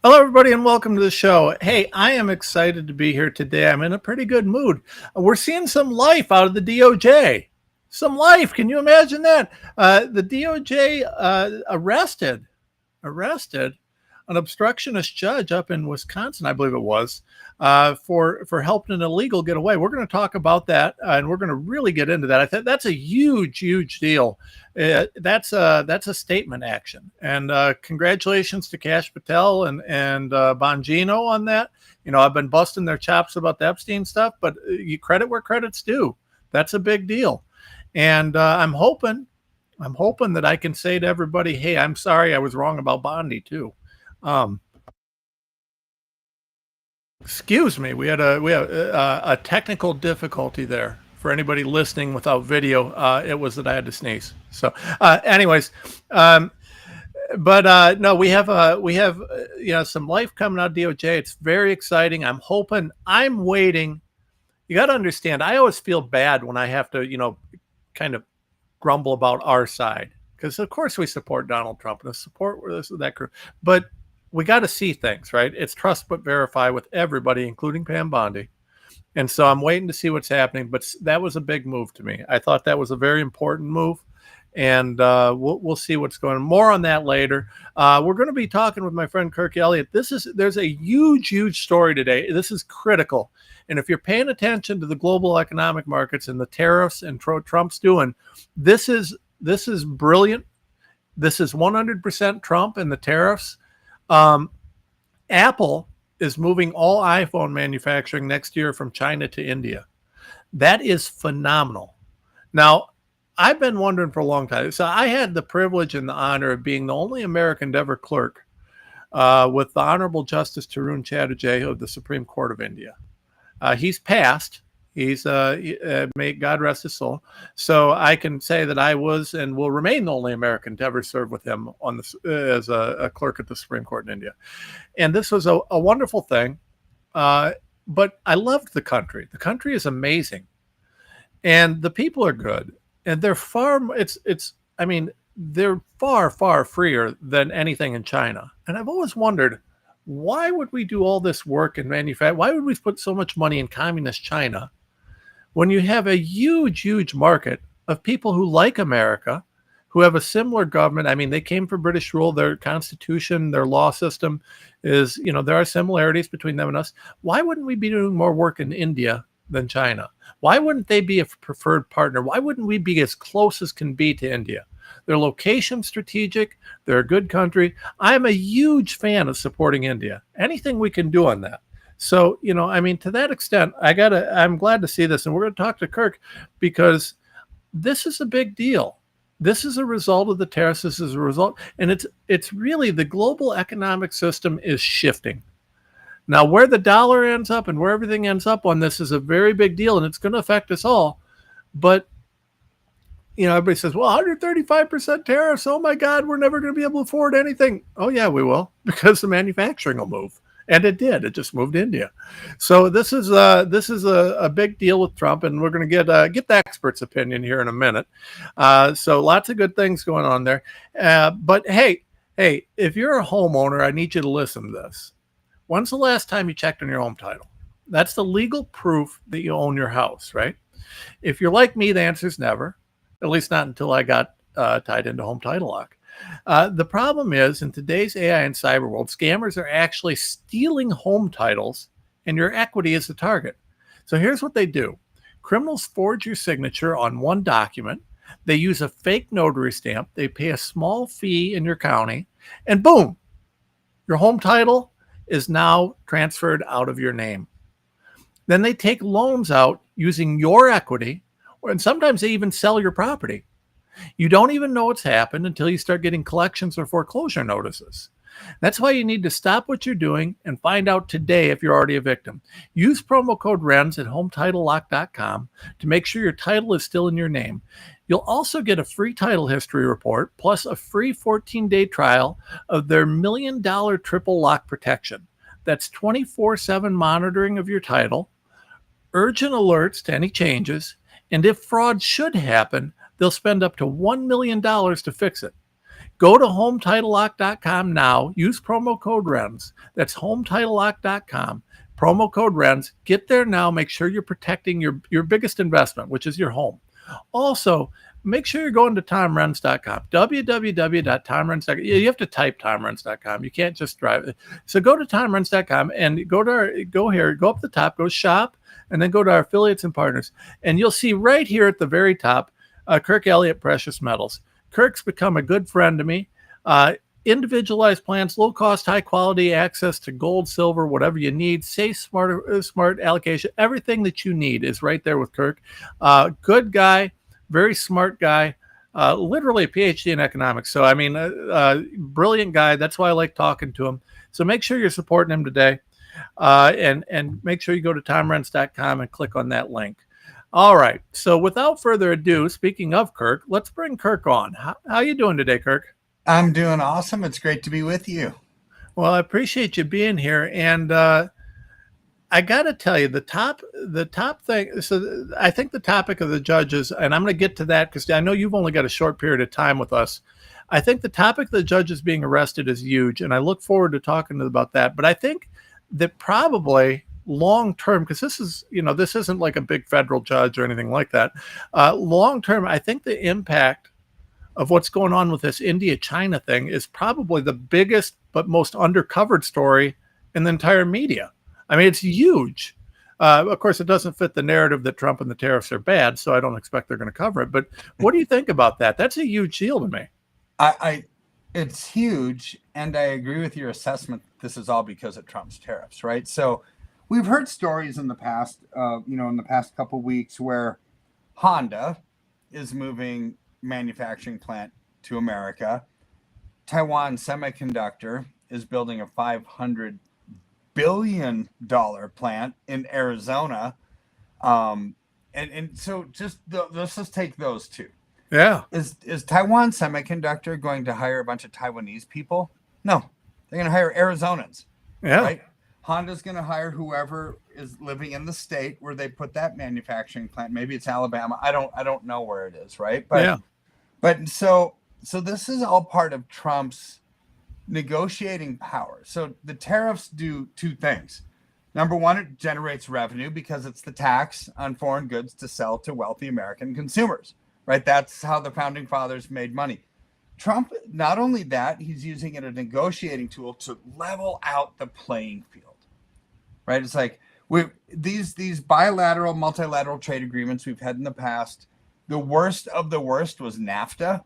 Hello, everybody, and welcome to the show. Hey, I am excited to be here today. I'm in a pretty good mood. We're seeing some life out of the DOJ. Some life. Can you imagine that? The DOJ arrested an obstructionist judge up in Wisconsin, I believe it was, for helping an illegal get away. We're going to talk about that, and we're going to really get into that. I think that's a huge deal. That's a statement action, and congratulations to Kash Patel and Bongino on that. You know, I've been busting their chops about the Epstein stuff, but you credit where credit's due. That's a big deal, and I'm hoping that I can say to everybody, hey, I'm sorry, I was wrong about Bondi too. Excuse me, we had a technical difficulty there. For anybody listening without video, it was that I had to sneeze. So, anyways, but no, we have some life coming out of DOJ. It's very exciting. I'm waiting. You got to understand, I always feel bad when I have to, kind of grumble about our side, because of course we support Donald Trump and support that group, but we got to see things, right? It's trust but verify with everybody, including Pam Bondi. And so I'm waiting to see what's happening, but that was a big move to me. I thought that was a very important move, and we'll see what's going on. More on that later. We're going to be talking with my friend Kirk Elliott. There's a huge story today. This is critical. And if you're paying attention to the global economic markets and the tariffs and Trump's doing, this is brilliant. This is 100% Trump and the tariffs. Apple is moving all iPhone manufacturing next year from China to India. That is phenomenal. Now, I've been wondering for a long time. So I had the privilege and the honor of being the only American to ever clerk with the Honorable Justice Tarun Chatterjee of the Supreme Court of India. He's passed. He's may God rest his soul. So I can say that I was and will remain the only American to ever serve with him on this as a clerk at the Supreme Court in India. And this was a wonderful thing. But I loved the country. The country is amazing, and the people are good, and they're they're far freer than anything in China. And I've always wondered, why would we do all this work in manufacturing? Why would we put so much money in communist China when you have a huge market of people who like America, who have a similar government? I mean, they came from British rule. Their constitution, their law system is, there are similarities between them and us. Why wouldn't we be doing more work in India than China? Why wouldn't they be a preferred partner? Why wouldn't we be as close as can be to India? Their location strategic. They're a good country. I'm a huge fan of supporting India. Anything we can do on that. So, to that extent, I'm glad to see this. And we're going to talk to Kirk, because this is a big deal. This is a result of the tariffs. This is a result. And it's really, the global economic system is shifting. Now, where the dollar ends up and where everything ends up on this is a very big deal, and it's going to affect us all. But everybody says, well, 135% tariffs. Oh my God, we're never going to be able to afford anything. Oh yeah, we will, because the manufacturing will move. And it did. It just moved to India. So this is a big deal with Trump, and we're going to get the expert's opinion here in a minute. So lots of good things going on there. But hey, if you're a homeowner, I need you to listen to this. When's the last time you checked on your home title? That's the legal proof that you own your house, right? If you're like me, the answer is never. At least not until I got tied into Home Title Lock. The problem is, in today's AI and cyber world, scammers are actually stealing home titles, and your equity is the target. So here's what they do. Criminals forge your signature on one document. They use a fake notary stamp. They pay a small fee in your county, and boom, your home title is now transferred out of your name. Then they take loans out using your equity, and sometimes they even sell your property. You don't even know what's happened until you start getting collections or foreclosure notices. That's why you need to stop what you're doing and find out today if you're already a victim. Use promo code RENS at HometitleLock.com to make sure your title is still in your name. You'll also get a free title history report, plus a free 14-day trial of their $1 million triple lock protection. That's 24/7 monitoring of your title, urgent alerts to any changes, and if fraud should happen, they'll spend up to $1 million to fix it. Go to HomeTitleLock.com now. Use promo code RENS. That's HomeTitleLock.com. Promo code RENS. Get there now. Make sure you're protecting your biggest investment, which is your home. Also, make sure you're going to TomRenz.com. www.TomRenz.com. You have to type TomRenz.com. You can't just drive it. So go to TomRenz.com and go up the top, go shop, and then go to our affiliates and partners. And you'll see right here at the very top, Kirk Elliott Precious Metals. Kirk's become a good friend to me. Individualized plans, low cost, high quality, access to gold, silver, whatever you need, safe, smart allocation. Everything that you need is right there with Kirk. Good guy, very smart guy, literally a PhD in economics. So, I mean, brilliant guy. That's why I like talking to him. So make sure you're supporting him today. And make sure you go to TomRenz.com and click on that link. All right. So without further ado, speaking of Kirk, let's bring Kirk on. How you doing today, Kirk? I'm doing awesome. It's great to be with you. Well, I appreciate you being here. And I got to tell you, the top thing. So I think the topic of the judges, and I'm going to get to that because I know you've only got a short period of time with us. I think the topic of the judges being arrested is huge, and I look forward to talking about that. But I think that probably long term, because this isn't like a big federal judge or anything like that. Long term, I think the impact of what's going on with this India-China thing is probably the biggest but most undercovered story in the entire media. I mean, it's huge. Of course, it doesn't fit the narrative that Trump and the tariffs are bad, so I don't expect they're going to cover it. But what do you think about that? That's a huge deal to me. It's huge, and I agree with your assessment. This is all because of Trump's tariffs, right? So we've heard stories in the past, in the past couple of weeks where Honda is moving manufacturing plant to America. Taiwan Semiconductor is building a $500 billion plant in Arizona. And so let's just take those two. Yeah. Is Taiwan Semiconductor going to hire a bunch of Taiwanese people? No, they're going to hire Arizonans. Yeah. Right? Honda's going to hire whoever is living in the state where they put that manufacturing plant. Maybe it's Alabama. I don't know where it is, right? But yeah. But so this is all part of Trump's negotiating power. So the tariffs do two things. Number one, it generates revenue because it's the tax on foreign goods to sell to wealthy American consumers, right? That's how the founding fathers made money. Trump, not only that, he's using it as a negotiating tool to level out the playing field, right? It's like these bilateral, multilateral trade agreements we've had in the past. The worst of the worst was NAFTA,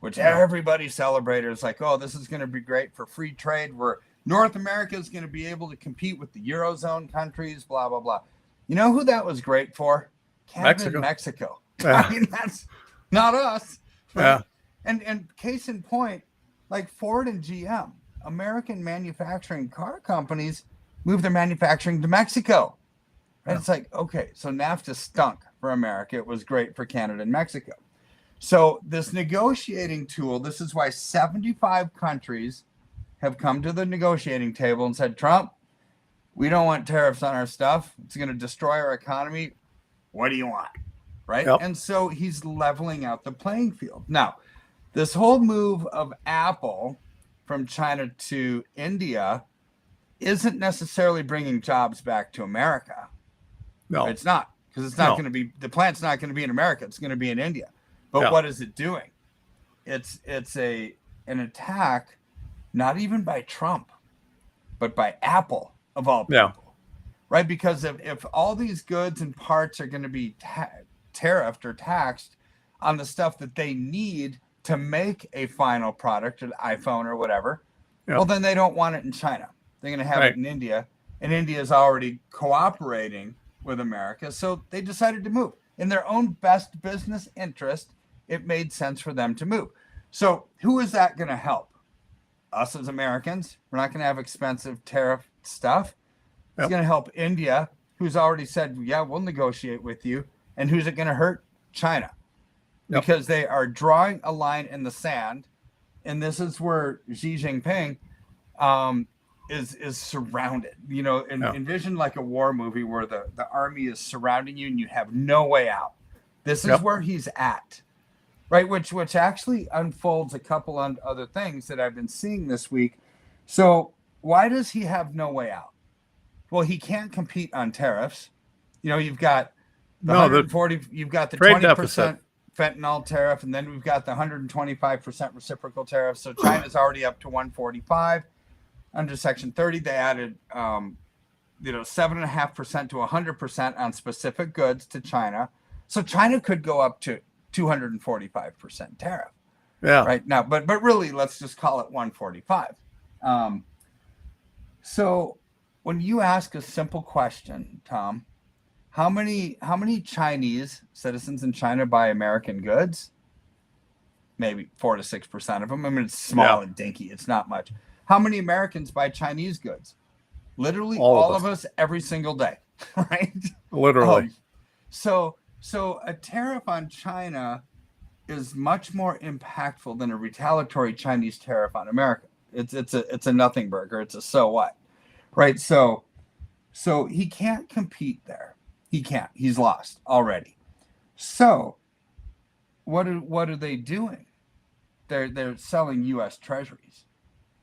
which everybody celebrated. It's like, oh, this is going to be great for free trade, where North America is going to be able to compete with the Eurozone countries, blah, blah, blah. You know who that was great for? Canada and Mexico. Yeah. I mean, that's not us. Right? Yeah. And case in point, like Ford and GM, American manufacturing car companies move their manufacturing to Mexico. And it's like, okay, so NAFTA stunk for America. It was great for Canada and Mexico. So this negotiating tool, this is why 75 countries have come to the negotiating table and said, Trump, we don't want tariffs on our stuff. It's going to destroy our economy. What do you want? Right? Yep. And so he's leveling out the playing field. Now, this whole move of Apple from China to India isn't necessarily bringing jobs back to America. No, it's not, because it's not going to be, the plant's not going to be in America. It's going to be in India. But what is it doing? It's an attack, not even by Trump, but by Apple, of all people, right? Because if all these goods and parts are going to be tariffed or taxed on the stuff that they need to make a final product, an iPhone or whatever, well, then they don't want it in China. They're going to have it in India, and India is already cooperating with America. So they decided to move. In their own best business interest, it made sense for them to move. So who is that going to help? Us as Americans. We're not going to have expensive tariff stuff. It's going to help India, who's already said, yeah, we'll negotiate with you. And who's it going to hurt? China. Because they are drawing a line in the sand. And this is where Xi Jinping is surrounded. Envision like a war movie where the army is surrounding you and you have no way out. This is where he's at. right? Which actually unfolds a couple on other things that I've been seeing this week. So why does he have no way out? Well, he can't compete on tariffs. You've got the 140, you've got the 20% fentanyl tariff, and then we've got the 125% reciprocal tariff. So China's already up to 145 under Section 30. They added 7.5% to 100% on specific goods to China. So China could go up to 245% tariff. Yeah. Right now, but really, let's just call it 145. So when you ask a simple question, Tom, how many Chinese citizens in China buy American goods? Maybe 4 to 6% of them. I mean, it's small and dinky. It's not much. How many Americans buy Chinese goods? Literally all of us every single day, right? Literally. So a tariff on China is much more impactful than a retaliatory Chinese tariff on America. It's a nothing burger. It's a so what, right? So he can't compete there. He can't. He's lost already. So what are they doing? They're selling U.S. Treasuries,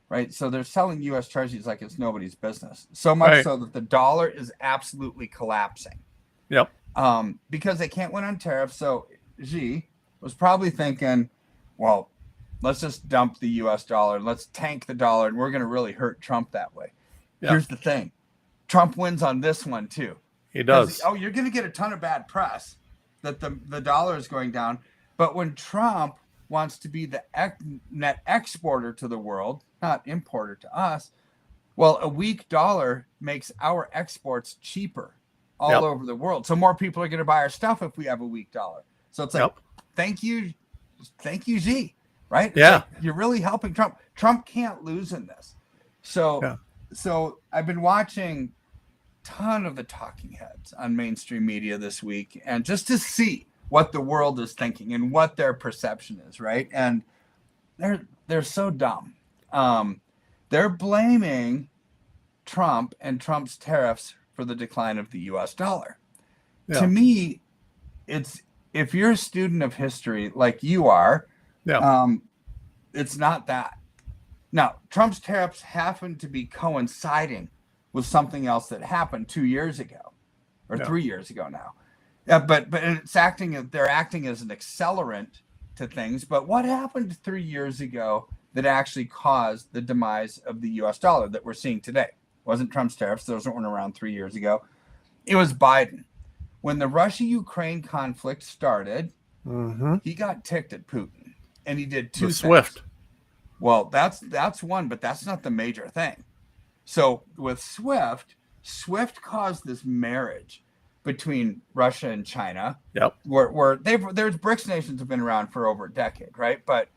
right? So they're selling U.S. Treasuries like it's nobody's business. So much so that the dollar is absolutely collapsing. Yep. Because they can't win on tariffs. So Xi was probably thinking, well, let's just dump the U.S. dollar. Let's tank the dollar, and we're going to really hurt Trump that way. Yep. Here's the thing. Trump wins on this one, too. He does. You're going to get a ton of bad press that the dollar is going down. But when Trump wants to be the net exporter to the world, not importer to us, well, a weak dollar makes our exports cheaper all over the world. So more people are going to buy our stuff if we have a weak dollar. So it's like, thank you, Xi, right? Yeah. Like, you're really helping Trump. Trump can't lose in this. So I've been watching ton of the talking heads on mainstream media this week, and just to see what the world is thinking and what their perception is, right? And they're so dumb. They're blaming Trump and Trump's tariffs for the decline of the U.S. dollar. Yeah. To me, it's, if you're a student of history like you are, it's not that. Now, Trump's tariffs happen to be coinciding with something else that happened 2 years ago, or 3 years ago now. But it's they're acting as an accelerant to things. But what happened 3 years ago that actually caused the demise of the U.S. dollar that we're seeing today? It wasn't Trump's tariffs. Those weren't around 3 years ago. It was Biden. When the Russia-Ukraine conflict started, he got ticked at Putin, and he did two things. SWIFT. Well, that's one, but that's not the major thing. So with SWIFT caused this marriage between Russia and China. Yep. Where there's BRICS nations have been around for over a decade, right? But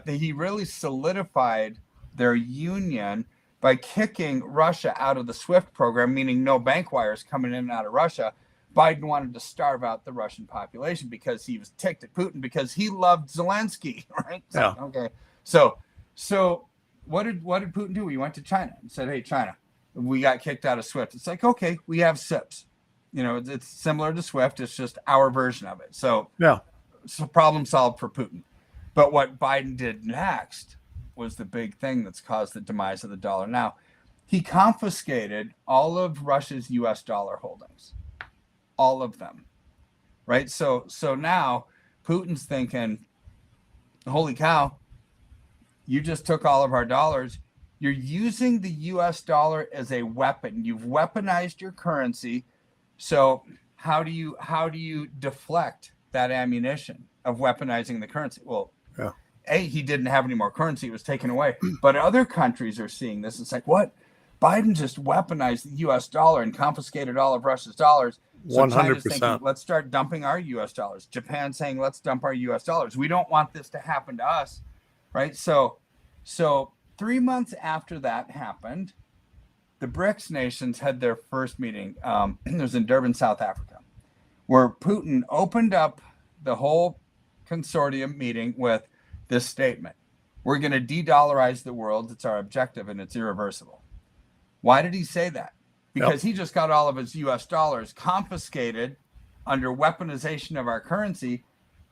he really solidified their union by kicking Russia out of the SWIFT program, meaning no bank wires coming in and out of Russia. Biden wanted to starve out the Russian population because he was ticked at Putin because he loved Zelensky, right? So, okay. So what did Putin do? He went to China and said, "Hey, China, we got kicked out of SWIFT." It's like, okay, we have SIPs. It's similar to SWIFT. It's just our version of it. So problem solved for Putin. But what Biden did next was the big thing that's caused the demise of the dollar. Now, he confiscated all of Russia's U.S. dollar holdings, all of them, right? So now Putin's thinking, holy cow, you just took all of our dollars. You're using the U.S. dollar as a weapon. You've weaponized your currency. So how do you deflect that ammunition of weaponizing the currency? Well, he didn't have any more currency. It was taken away. But other countries are seeing this. It's like, what? Biden just weaponized the U.S. dollar and confiscated all of Russia's dollars. So 100%. China's thinking, let's start dumping our U.S. dollars. Japan saying, let's dump our U.S. dollars. We don't want this to happen to us, right? So 3 months after that happened, the BRICS nations had their first meeting. It was in Durban, South Africa, where Putin opened up the whole consortium meeting with this statement: we're going to de-dollarize the world. It's our objective, and it's irreversible. Why did he say that? Because he just got all of his U.S. dollars confiscated under weaponization of our currency,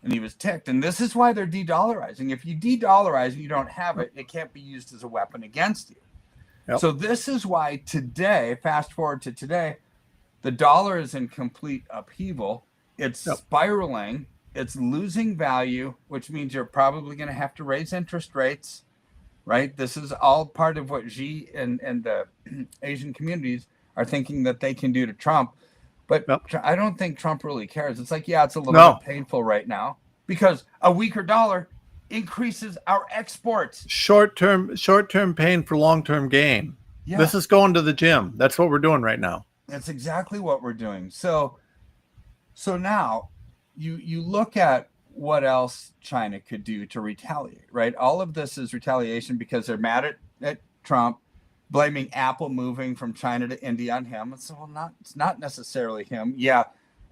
and he was ticked. And this is why they're de-dollarizing. If you de-dollarize and you don't have it, it can't be used as a weapon against you. Yep. So this is why today, fast forward to today, the dollar is in complete upheaval. It's spiraling. It's losing value, which means you're probably going to have to raise interest rates, right? This is all part of what Xi and the Asian communities are thinking that they can do to Trump. But I don't think Trump really cares. It's like, yeah, it's a little bit painful right now because a weaker dollar increases our exports. Short-term pain for long-term gain. Yeah. This is going to the gym. That's what we're doing right now. That's exactly what we're doing. So now you look at what else China could do to retaliate, right? All of this is retaliation because they're mad at Trump, blaming Apple moving from China to India on him. So it's not necessarily him. Yeah,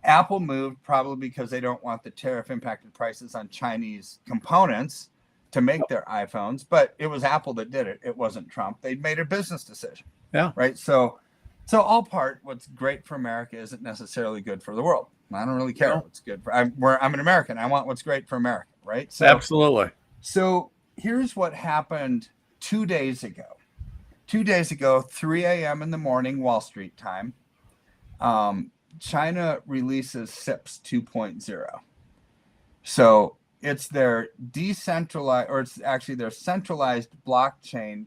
Apple moved probably because they don't want the tariff impacted prices on Chinese components to make their iPhones, but it was Apple that did it. It wasn't Trump. They made a business decision. Yeah. Right. So what's great for America isn't necessarily good for the world. I don't really care what's good for. I'm an American. I want what's great for America. Right. So, absolutely. So here's what happened 2 days ago. 2 days ago, 3 a.m. in the morning, Wall Street time, China releases SIPS 2.0. So it's their decentralized, or it's actually their centralized blockchain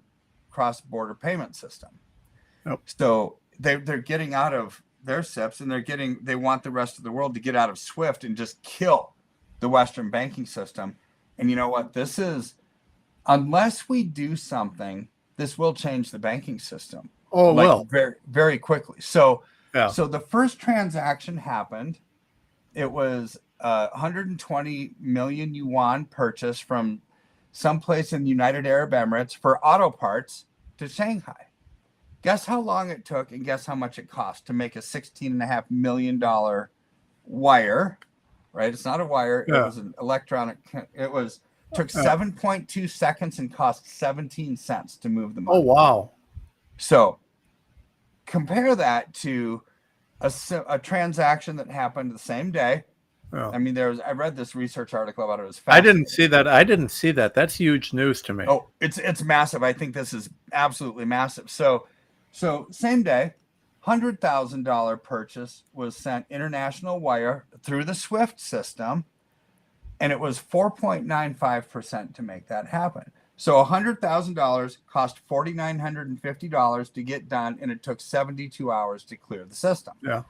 cross-border payment system. Yep. So they're getting out of their SIPs, and they want the rest of the world to get out of SWIFT and just kill the Western banking system. And you know what? This is, unless we do something, this will change the banking system. Oh, well, very, very quickly. So the first transaction happened. It was 120 million yuan purchase from someplace in the United Arab Emirates for auto parts to Shanghai. Guess how long it took, and guess how much it cost to make a $16.5 million wire, right? It's not a wire. Yeah. It was an electronic. Took 7.2 seconds and cost 17 cents to move the money. Oh, wow. So compare that to a transaction that happened the same day. Yeah. I mean, I read this research article about it. It was fascinating. I didn't see that. That's huge news to me. Oh, it's massive. I think this is absolutely massive. So same day, $100,000 purchase was sent international wire through the SWIFT system, and it was 4.95% to make that happen. So $100,000 cost $4,950 to get done, and it took 72 hours to clear the system. Yeah.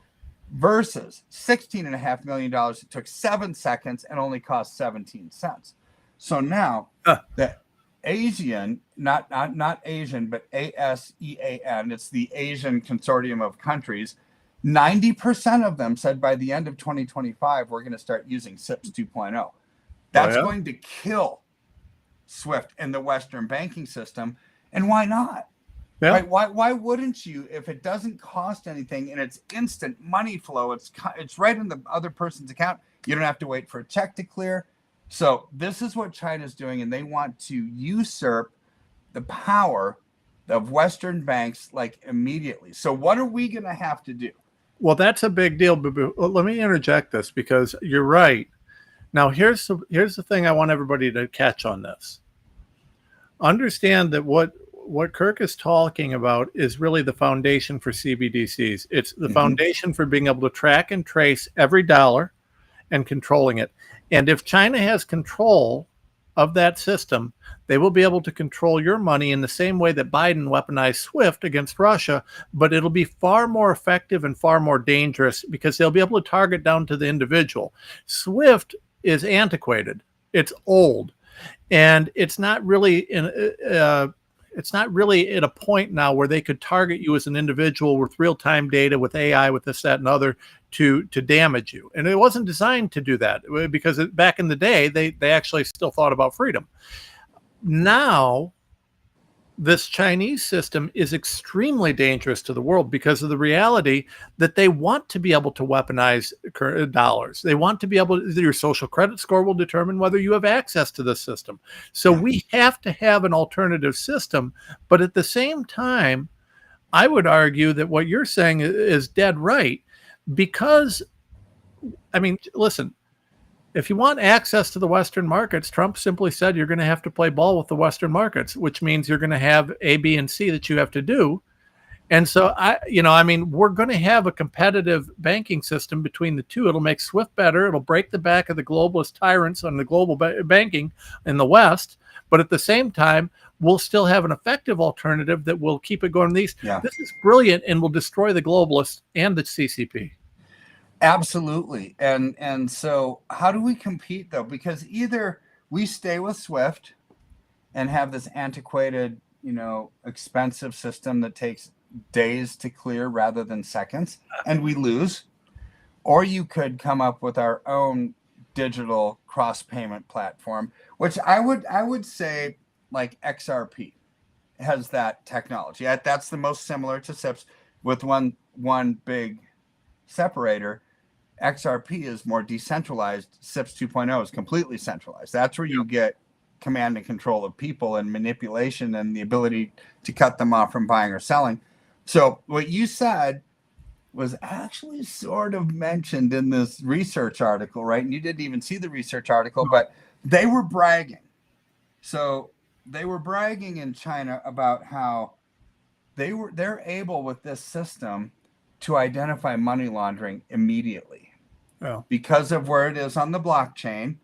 Versus $16.5 million, it took 7 seconds and only cost 17 cents. So now the ASEAN, not Asian, but ASEAN, it's the Asian Consortium of Countries, 90% of them said by the end of 2025, we're going to start using SIPS 2.0. That's going to kill SWIFT and the Western banking system. And why not? Yeah. Right? Why wouldn't you, if it doesn't cost anything and it's instant money flow, it's right in the other person's account. You don't have to wait for a check to clear. So this is what China's doing, and they want to usurp the power of Western banks like immediately. So what are we going to have to do? Well, that's a big deal. But let me interject this, because you're right. Now, here's the thing I want everybody to catch on this. Understand that what Kirk is talking about is really the foundation for CBDCs. It's the foundation for being able to track and trace every dollar and controlling it. And if China has control of that system, they will be able to control your money in the same way that Biden weaponized SWIFT against Russia, but it'll be far more effective and far more dangerous because they'll be able to target down to the individual. SWIFT is antiquated. It's old. And it's not really at a point now where they could target you as an individual with real-time data, with AI, with this, that, and other to damage you. And it wasn't designed to do that, because back in the day, they actually still thought about freedom. Now, this Chinese system is extremely dangerous to the world because of the reality that they want to be able to weaponize dollars. They want to be able to, your social credit score will determine whether you have access to this system. So we have to have an alternative system. But at the same time, I would argue that what you're saying is dead right, because, I mean, listen, If you want access to the Western markets, Trump simply said you're going to have to play ball with the Western markets, which means you're going to have A, B, and C that you have to do. And so we're going to have a competitive banking system between the two. It'll make SWIFT better. It'll break the back of the globalist tyrants on the global banking in the West. But at the same time, we'll still have an effective alternative that will keep it going. This is brilliant and will destroy the globalists and the CCP. Absolutely. And so how do we compete, though? Because either we stay with SWIFT and have this antiquated, expensive system that takes days to clear rather than seconds, and we lose, or you could come up with our own digital cross payment platform, which I would say like XRP has that technology. That's the most similar to SIPS, with one big separator. XRP is more decentralized. SIPS 2.0 is completely centralized. That's where you get command and control of people and manipulation and the ability to cut them off from buying or selling. So what you said was actually sort of mentioned in this research article, right? And you didn't even see the research article, but they were bragging. So they were bragging in China about how they're able with this system to identify money laundering immediately. Because of where it is on the blockchain.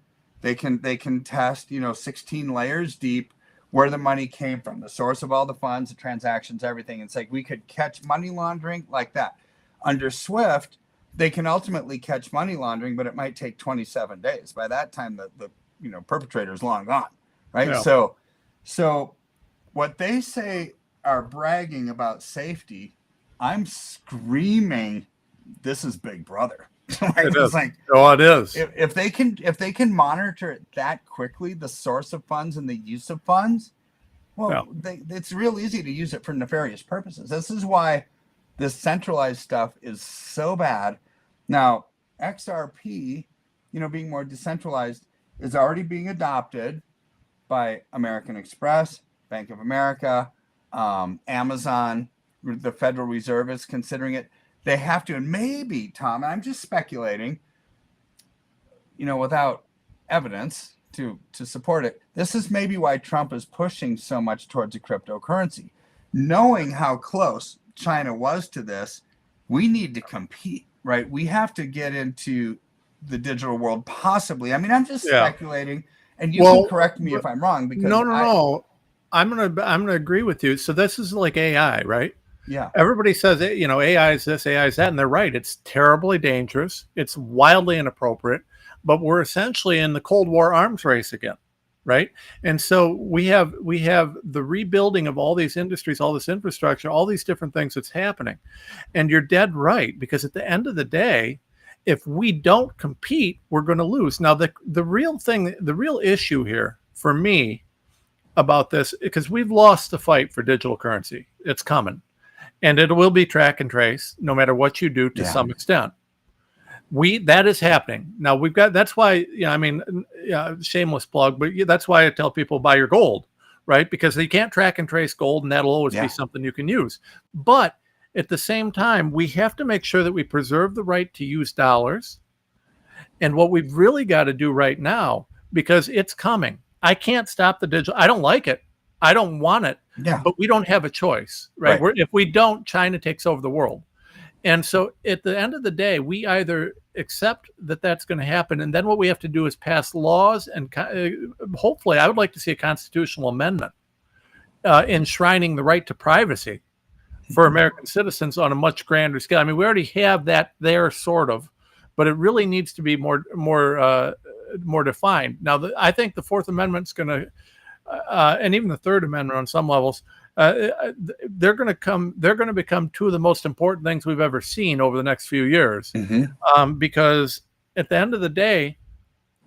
They can test, 16 layers deep where the money came from, the source of all the funds, the transactions, everything. It's like we could catch money laundering like that. Under SWIFT, they can ultimately catch money laundering, but it might take 27 days. By that time, the perpetrator is long gone, right? Yeah. So what they say are bragging about safety, I'm screaming, this is Big Brother. Right? It is. It is. If they can monitor it that quickly, the source of funds and the use of funds, it's real easy to use it for nefarious purposes. This is why this centralized stuff is so bad. Now, XRP, being more decentralized, is already being adopted by American Express, Bank of America, Amazon. The Federal Reserve is considering it. They have to, and maybe, Tom, I'm just speculating, without evidence to support it. This is maybe why Trump is pushing so much towards a cryptocurrency. Knowing how close China was to this, we need to compete, right? We have to get into the digital world, possibly. I mean, I'm just speculating, and you can correct me if I'm wrong. Because no. I'm gonna agree with you. So this is like AI, right? Yeah. Everybody says, AI is this, AI is that, and they're right. It's terribly dangerous. It's wildly inappropriate, but we're essentially in the Cold War arms race again, right? And so we have the rebuilding of all these industries, all this infrastructure, all these different things that's happening. And you're dead right, because at the end of the day, if we don't compete, we're going to lose. Now, the real issue here for me about this, because we've lost the fight for digital currency. It's coming. And it will be track and trace, no matter what you do, to some extent. That is happening now. That's why, shameless plug, but that's why I tell people buy your gold, right? Because you can't track and trace gold, and that'll always be something you can use. But at the same time, we have to make sure that we preserve the right to use dollars. And what we've really got to do right now, because it's coming. I can't stop the digital. I don't like it. I don't want it. Yeah. But we don't have a choice, right? If we don't, China takes over the world. And so at the end of the day, we either accept that that's going to happen, and then what we have to do is pass laws, and hopefully I would like to see a constitutional amendment enshrining the right to privacy for American citizens on a much grander scale. I mean, we already have that there, sort of, but it really needs to be more defined. Now, I think the Fourth Amendment's going to, and even the Third Amendment on some levels, they're going to become two of the most important things we've ever seen over the next few years. Mm-hmm. Because at the end of the day,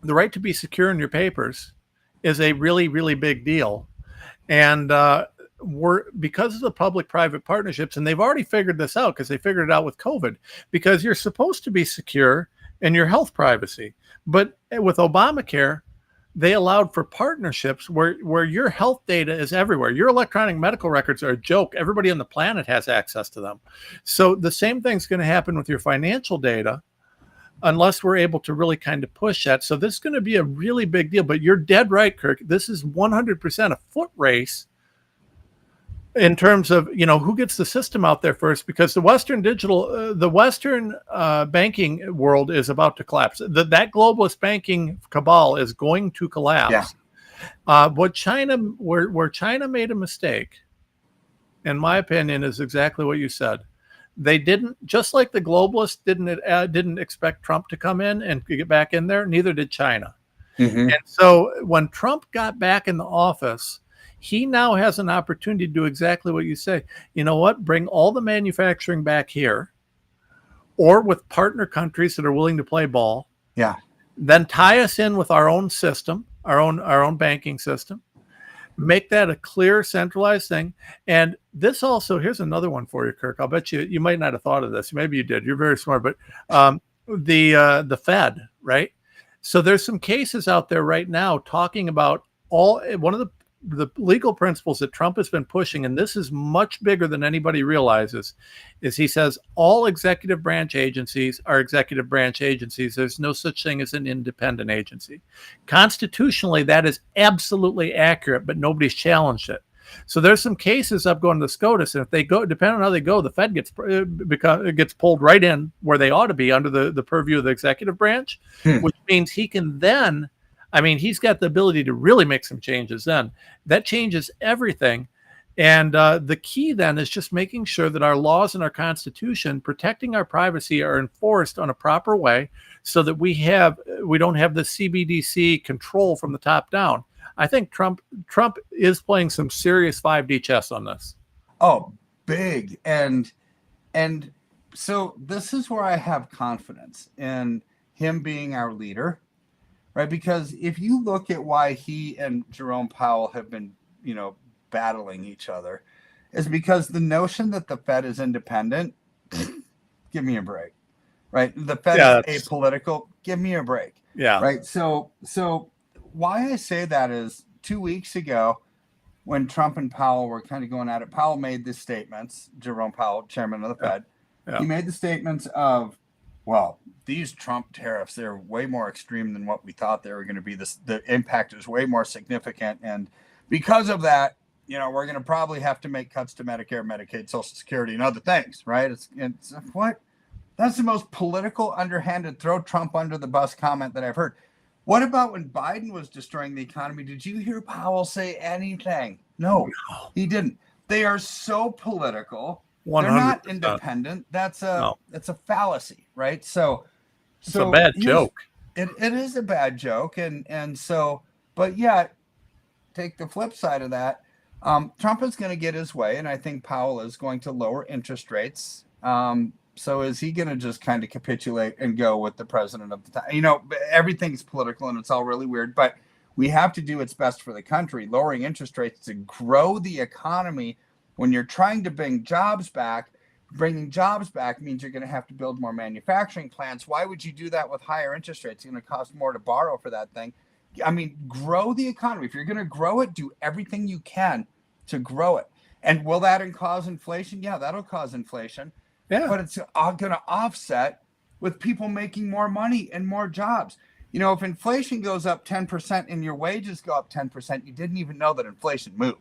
the right to be secure in your papers is a really, really big deal. And because of the public-private partnerships, and they've already figured this out, because they figured it out with COVID, because you're supposed to be secure in your health privacy. But with Obamacare, they allowed for partnerships where your health data is everywhere. Your electronic medical records are a joke. Everybody on the planet has access to them. So the same thing's going to happen with your financial data. unless we're able to really kind of push that. So this is going to be a really big deal. But you're dead right, Kirk. This is 100% a foot race in terms of, who gets the system out there first, because the Western banking world is about to collapse. That globalist banking cabal is going to collapse. Yeah. Where China made a mistake, in my opinion, is exactly what you said. They didn't, just like the globalists didn't expect Trump to come in and get back in there, neither did China. Mm-hmm. And so when Trump got back in the office, he now has an opportunity to do exactly what you say. You know what? Bring all the manufacturing back here, or with partner countries that are willing to play ball. Yeah. Then tie us in with our own system, our own banking system. Make that a clear, centralized thing. And this also, here's another one for you, Kirk. I'll bet you might not have thought of this. Maybe you did. You're very smart. But the Fed, right? So there's some cases out there right now talking about one of the legal principles that Trump has been pushing, and this is much bigger than anybody realizes, is he says all executive branch agencies are executive branch agencies. There's no such thing as an independent agency. Constitutionally, that is absolutely accurate, but nobody's challenged it. So there's some cases up going to the SCOTUS, and if they go, depending on how they go, the Fed gets pulled right in where they ought to be under the purview of the executive branch, which means he can then, he's got the ability to really make some changes then. That changes everything. And the key then is just making sure that our laws and our Constitution protecting our privacy are enforced on a proper way, so that we don't have the CBDC control from the top down. I think Trump is playing some serious 5D chess on this. Oh, big. And so this is where I have confidence in him being our leader. Right, because if you look at why he and Jerome Powell have been, battling each other, is because the notion that the Fed is independent, give me a break, right? The Fed is apolitical, give me a break. Yeah. Right. So why I say that is 2 weeks ago, when Trump and Powell were kind of going at it, Powell made the statements, Jerome Powell, chairman of the Fed, he made the statements of, well, these Trump tariffs, they're way more extreme than what we thought they were going to be. The impact is way more significant. And because of that, we're going to probably have to make cuts to Medicare, Medicaid, Social Security, and other things, right? It's what? That's the most political, underhanded, throw Trump under the bus comment that I've heard. What about when Biden was destroying the economy? Did you hear Powell say anything? No, he didn't. They are so political. 100%. They're not independent. That's a fallacy, right? So it's a bad joke. It is a bad joke, and so, but yet, take the flip side of that. Trump is going to get his way, and I think Powell is going to lower interest rates. So is he going to just kind of capitulate and go with the president of the time? Everything's political and it's all really weird, but we have to do what's best for the country. Lowering interest rates to grow the economy. When you're trying to bring jobs back, bringing jobs back means you're going to have to build more manufacturing plants. Why would you do that with higher interest rates? It's going to cost more to borrow for that thing. Grow the economy. If you're going to grow it, do everything you can to grow it. And will that cause inflation? Yeah, that'll cause inflation. Yeah. But it's going to offset with people making more money and more jobs. If inflation goes up 10% and your wages go up 10%, you didn't even know that inflation moved.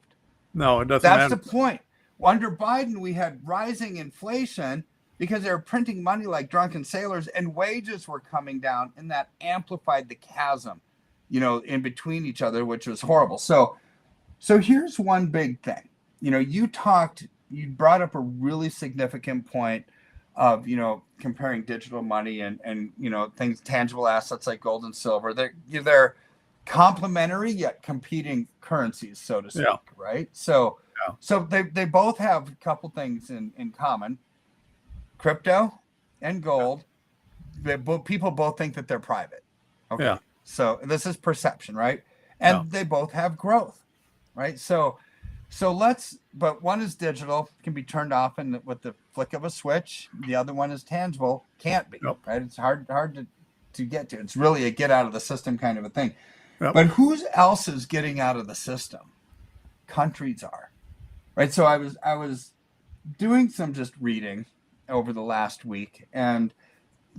No, it doesn't That's matter. The point. Under Biden, we had rising inflation because they were printing money like drunken sailors, and wages were coming down, and that amplified the chasm, in between each other, which was horrible. So here's one big thing. You brought up a really significant point of, comparing digital money and things, tangible assets like gold and silver. They're complementary yet competing currencies, so to speak, right? So they both have a couple things in common. Crypto and gold, people both think that they're private. Okay. Yeah. So this is perception, right? And they both have growth, right? So but one is digital, can be turned off with the flick of a switch. The other one is tangible, can't be, right? It's hard to get to. It's really a get out of the system kind of a thing. Yep. But who else is getting out of the system? Countries are, right? So I was doing some just reading over the last week, and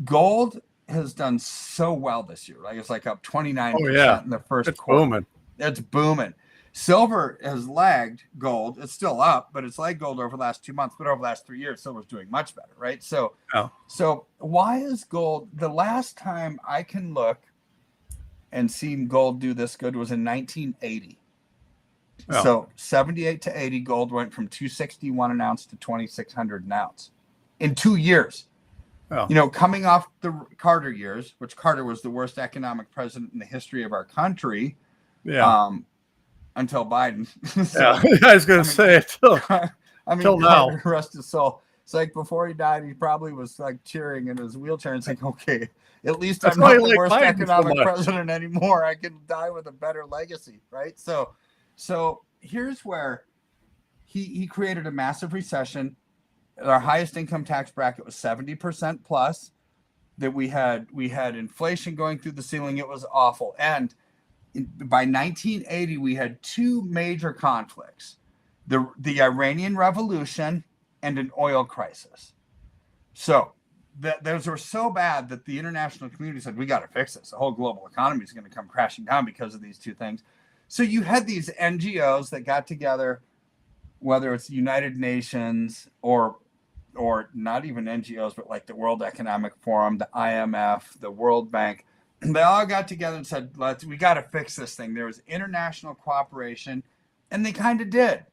gold has done so well this year. Like it's like up 29% in the first quarter. Booming. It's booming. Silver has lagged gold. It's still up, but it's lagged gold over the last 2 months. But over the last 3 years, silver's doing much better, right? So, so why is gold? The last time I can look and seen gold do this good was in 1980. So 78 to 80, gold went from 261 an ounce to 2,600 an ounce in 2 years. You know, coming off the Carter years, which Carter was the worst economic president in the history of our country. Until Biden. So, I was going to say it till now. Rest his soul. It's like before he died, he probably was like cheering in his wheelchair and saying, "Okay, at least I'm not the worst economic president anymore. I can die with a better legacy." Right. So here's where he created a massive recession. Our highest income tax bracket was 70% plus. That we had inflation going through the ceiling. It was awful. And by 1980, we had two major conflicts: the Iranian Revolution and an oil crisis. So those were so bad that the international community said, "We got to fix this. The whole global economy is going to come crashing down because of these two things." So you had these NGOs that got together, whether it's the United Nations or not even NGOs, but like the World Economic Forum, the IMF, the World Bank. They all got together and said, we got to fix this thing. There was international cooperation, and they kind of did,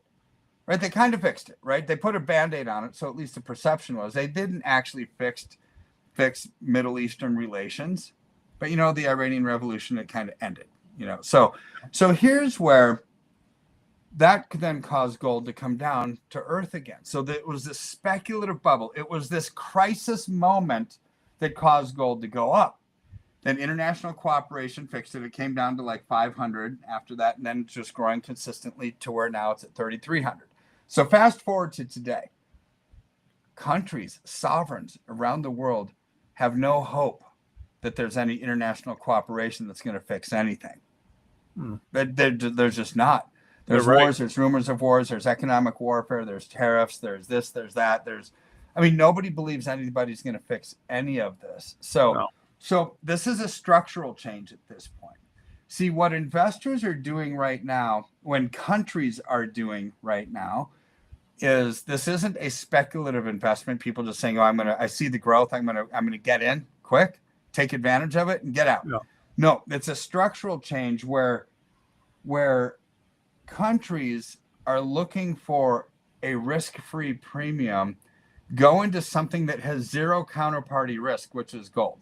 right? They kind of fixed it, right? They put a Band-Aid on it, so at least the perception was. They didn't actually fix Middle Eastern relations, but, you know, the Iranian Revolution, it kind of ended, you know. So here's where that could then cause gold to come down to earth again. So it was this speculative bubble. It was this crisis moment that caused gold to go up. Then international cooperation fixed it. It came down to like 500 after that, and then it's just growing consistently to where now it's at 3,300. So fast forward to today. Countries, sovereigns around the world have no hope that there's any international cooperation that's going to fix anything. There's just not. There's wars, there's rumors of wars, there's economic warfare, there's tariffs, there's this, there's that. Nobody believes anybody's going to fix any of this. So this is a structural change at this point. See, what investors are doing right now, when countries are doing right now, is this isn't a speculative investment. People just saying, I see the growth, I'm gonna get in quick, take advantage of it and get out. No, it's a structural change where countries are looking for a risk-free premium, go into something that has zero counterparty risk, which is gold.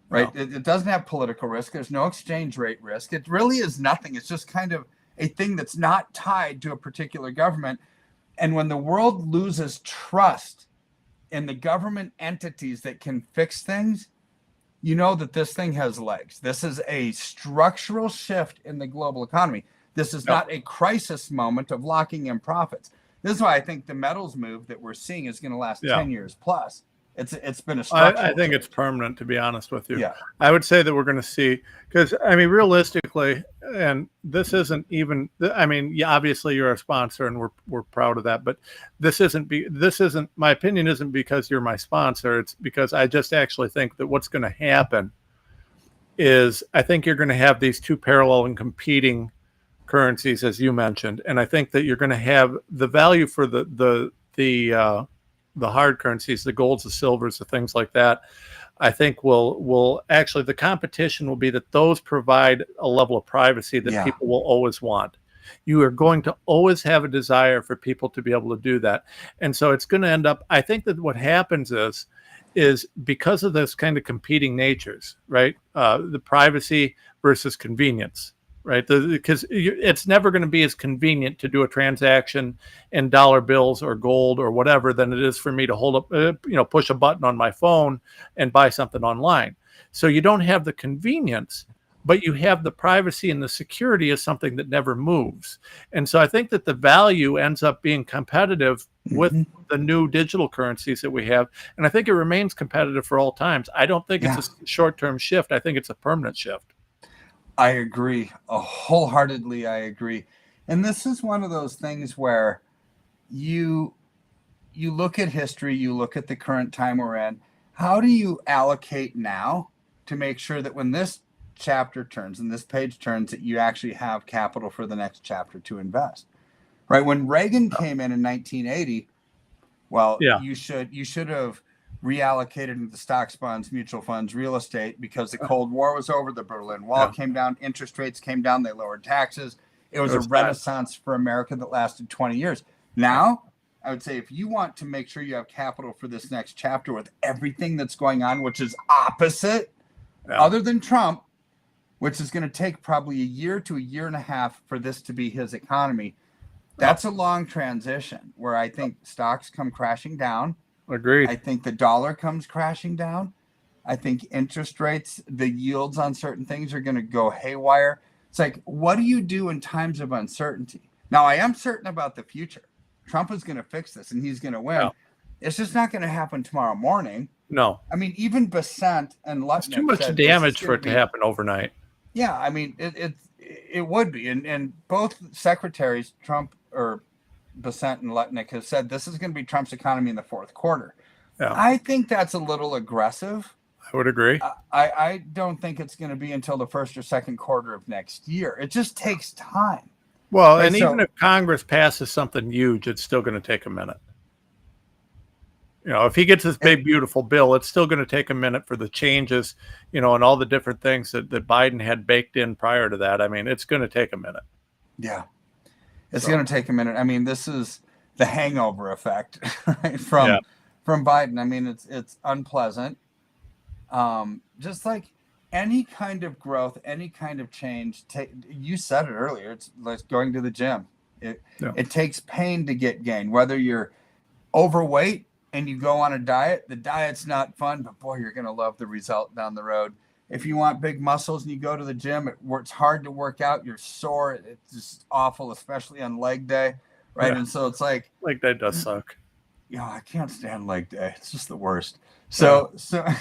Right. It doesn't have political risk. There's no exchange rate risk. It really is nothing. It's just kind of a thing that's not tied to a particular government. And when the world loses trust in the government entities that can fix things, you know that this thing has legs. This is a structural shift in the global economy. This is not a crisis moment of locking in profits. This is why I think the metals move that we're seeing is going to last 10 years plus. It's been a structural I think it's permanent, to be honest with you. Yeah. I would say that we're going to see, because realistically, and this isn't even, obviously you're a sponsor and we're proud of that, but this isn't my opinion isn't because you're my sponsor. It's because I just actually think that what's going to happen is I think you're going to have these two parallel and competing currencies, as you mentioned. And I think that you're going to have the value for the hard currencies, the golds, the silvers, the things like that. I think will actually, the competition will be that those provide a level of privacy that people will always want. You are going to always have a desire for people to be able to do that. And so it's going to end up, I think that what happens is because of this kind of competing natures, right? The privacy versus convenience. Right, because it's never going to be as convenient to do a transaction in dollar bills or gold or whatever than it is for me to hold up, push a button on my phone and buy something online. So you don't have the convenience, but you have the privacy, and the security is something that never moves. And so I think that the value ends up being competitive with the new digital currencies that we have. And I think it remains competitive for all times. I don't think it's a short-term shift. I think it's a permanent shift. I agree. Wholeheartedly, I agree. And this is one of those things where you look at history, you look at the current time we're in. How do you allocate now to make sure that when this chapter turns and this page turns, that you actually have capital for the next chapter to invest. Right? When Reagan came in 1980, well, you should have reallocated into stocks, bonds, mutual funds, real estate, because the Cold War was over, the Berlin Wall came down, interest rates came down, they lowered taxes. It was a renaissance for America that lasted 20 years. Now, I would say if you want to make sure you have capital for this next chapter with everything that's going on, which is opposite, other than Trump, which is going to take probably a year to a year and a half for this to be his economy. That's a long transition where I think stocks come crashing down. Agreed. I think the dollar comes crashing down. I think interest rates, the yields on certain things are going to go haywire. It's like, what do you do in times of uncertainty? Now, I am certain about the future. Trump is going to fix this and he's going to win. No. It's just not going to happen tomorrow morning. No. I mean, even Besant and Lutnick, it's too much damage for it to happen overnight. Yeah, I mean, it would be. And both secretaries, Trump or Besant and Lutnick, have said this is going to be Trump's economy in the fourth quarter. Yeah. I think that's a little aggressive. I would agree. I don't think it's going to be until the first or second quarter of next year. It just takes time. Well, and even if Congress passes something huge, it's still going to take a minute. You know, if he gets this big, beautiful bill, it's still going to take a minute for the changes, you know, and all the different things that Biden had baked in prior to that. I mean, it's going to take a minute. Yeah. It's going to take a minute. I mean, this is the hangover effect, right? From Biden. I mean, it's unpleasant. Just like any kind of growth, any kind of change, you said it earlier, it's like going to the gym. It takes pain to get gain. Whether you're overweight and you go on a diet, the diet's not fun, but boy, you're going to love the result down the road. If you want big muscles and you go to the gym, it's hard to work out. You're sore. It's just awful, especially on leg day, right? Yeah. And so it's like leg day does suck. You know, I can't stand leg day. It's just the worst. So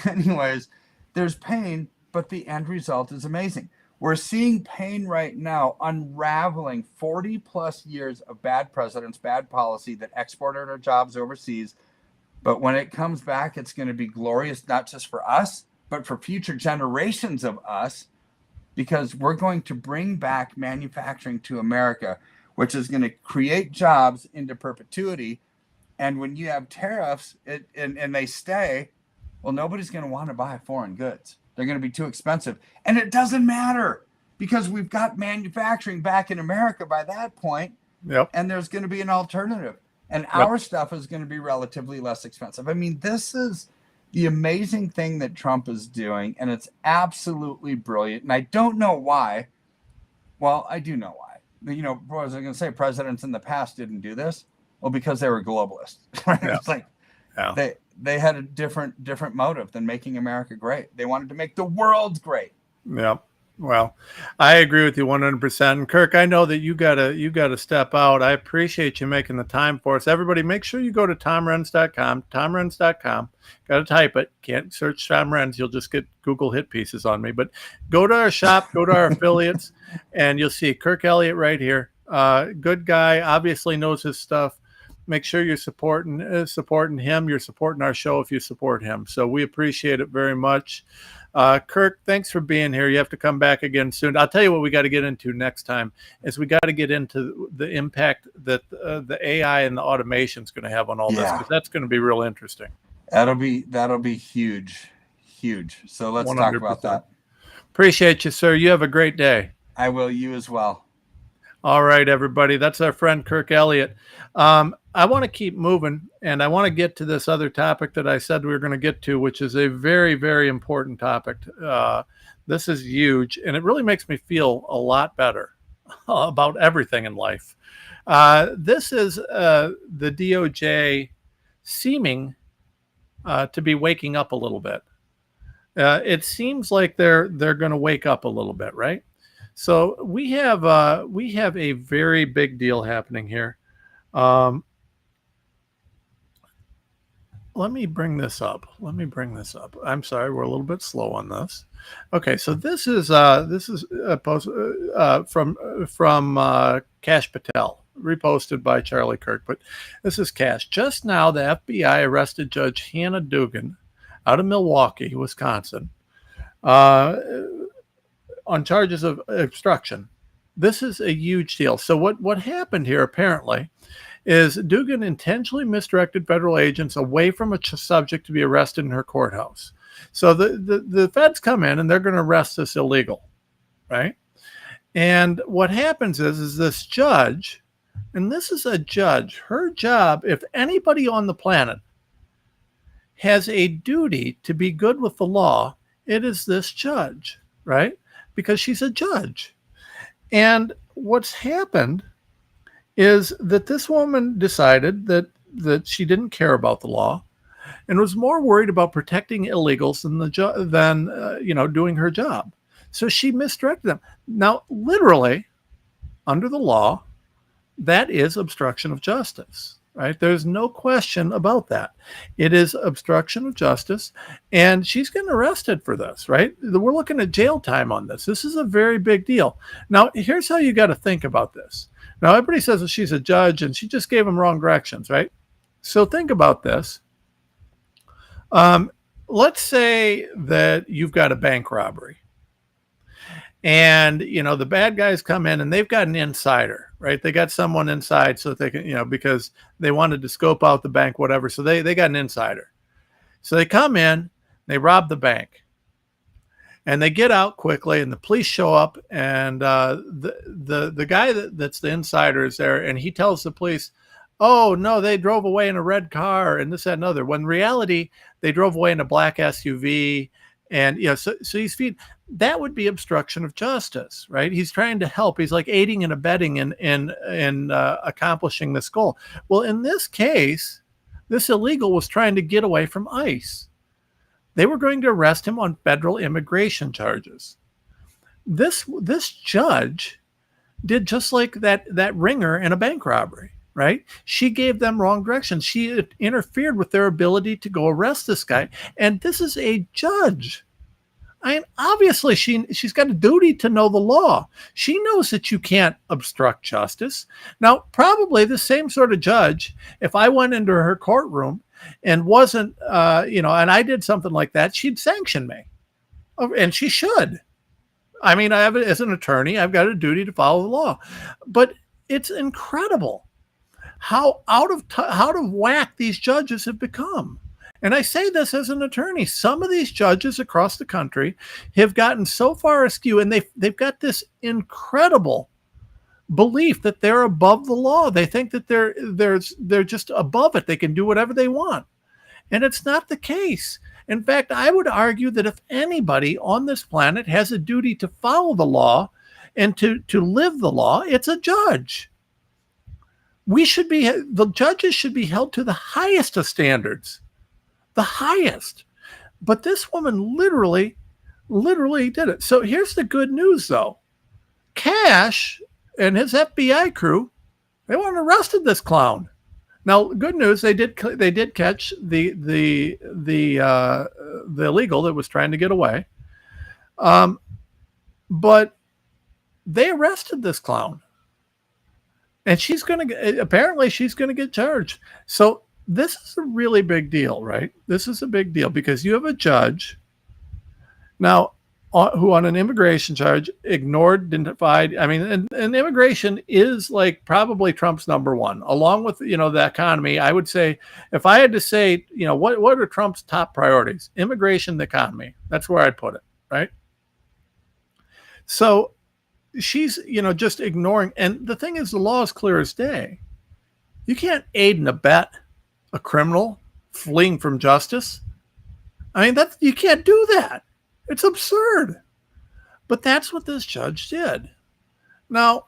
anyways, there's pain, but the end result is amazing. We're seeing pain right now unraveling 40 plus years of bad presidents, bad policy that exported our jobs overseas. But when it comes back, it's going to be glorious, not just for us, but for future generations of us, because we're going to bring back manufacturing to America, which is going to create jobs into perpetuity. And when you have tariffs and they stay, well, nobody's going to want to buy foreign goods. They're going to be too expensive. And it doesn't matter because we've got manufacturing back in America by that point. Yep. And there's going to be an alternative. And our stuff is going to be relatively less expensive. I mean, this is the amazing thing that Trump is doing, and it's absolutely brilliant. And I don't know why. Well, I do know why. You know, what was I going to say? Presidents in the past didn't do this. Well, because they were globalists. Right? Yeah. It's like they had a different motive than making America great. They wanted to make the world great. Yeah. Well, I agree with you 100%. And Kirk, I know that you gotta step out. I appreciate you making the time for us. Everybody, make sure you go to TomRenz.com. TomRenz.com. Got to type it. Can't search Tom Renz. You'll just get Google hit pieces on me. But go to our shop, go to our affiliates, and you'll see Kirk Elliott right here. Good guy. Obviously knows his stuff. Make sure you're supporting him. You're supporting our show if you support him. So we appreciate it very much. Kirk, thanks for being here. You have to come back again soon. I'll tell you what we got to get into next time is we got to get into the impact that the AI and the automation is going to have on all this, because that's going to be real interesting. That'll be huge. So let's 100%. Talk about that. Appreciate you, sir. You have a great day. I will. You as well. All right, everybody. That's our friend Kirk Elliott. I want to keep moving, and I want to get to this other topic that I said we were going to get to, which is a very, very important topic. This is huge, and it really makes me feel a lot better about everything in life. This is the DOJ seeming to be waking up a little bit. It seems like they're going to wake up a little bit, right? So we have a very big deal happening here. Let me bring this up. I'm sorry, we're a little bit slow on this. Okay, so this is a post from Kash Patel, reposted by Charlie Kirk. But this is Kash. Just now, the FBI arrested Judge Hannah Dugan out of Milwaukee, Wisconsin, uh, on charges of obstruction. This is a huge deal. So what happened here apparently is Dugan intentionally misdirected federal agents away from a subject to be arrested in her courthouse. So the feds come in and they're going to arrest this illegal, right? And what happens is this judge, and this is a judge, her job, if anybody on the planet has a duty to be good with the law, it is this judge, right? Because she's a judge. And what's happened is that this woman decided that she didn't care about the law and was more worried about protecting illegals than doing her job. So she misdirected them. Now, literally, under the law, that is obstruction of justice, right? There's no question about that. It is obstruction of justice, and she's getting arrested for this, right? We're looking at jail time on this. This is a very big deal. Now, here's how you got to think about this. Now, everybody says that she's a judge and she just gave them wrong directions, right? So think about this. Let's say that you've got a bank robbery. And, the bad guys come in and they've got an insider, right? They got someone inside so that they can, because they wanted to scope out the bank, whatever. So they got an insider. So they come in, they rob the bank. And they get out quickly, and the police show up, and the guy that's the insider is there, and he tells the police, "Oh no, they drove away in a red car, and this, that, and other." When in reality, they drove away in a black SUV, and so he's that would be obstruction of justice, right? He's trying to help. He's like aiding and abetting in accomplishing this goal. Well, in this case, this illegal was trying to get away from ICE. They were going to arrest him on federal immigration charges. This judge did just like that ringer in a bank robbery, right? She gave them wrong directions. She interfered with their ability to go arrest this guy. And this is a judge. I mean, obviously she's got a duty to know the law. She knows that you can't obstruct justice. Now, probably the same sort of judge, if I went into her courtroom and wasn't, and I did something like that, she'd sanction me. And she should. I mean, as an attorney, I've got a duty to follow the law. But it's incredible how out of whack these judges have become. And I say this as an attorney. Some of these judges across the country have gotten so far askew, and they've got this incredible belief that they're above the law. They think that they're just above it. They can do whatever they want. And it's not the case. In fact, I would argue that if anybody on this planet has a duty to follow the law and to live the law, it's a judge. The judges should be held to the highest of standards. The highest. But this woman literally did it. So here's the good news, though. Cash and his FBI crew, they went and arrested this clown. Now, good news, they did catch the illegal that was trying to get away. But they arrested this clown. And apparently she's going to get charged. So this is a really big deal, right? This is a big deal because you have a judge now who on an immigration charge ignored, denied. I mean, and immigration is like probably Trump's number one, along with, the economy. I would say, if I had to say, what are Trump's top priorities? Immigration, the economy. That's where I'd put it, right? So she's, just ignoring. And the thing is, the law is clear as day. You can't aid and abet a criminal fleeing from justice. I mean, you can't do that. It's absurd. But that's what this judge did. Now,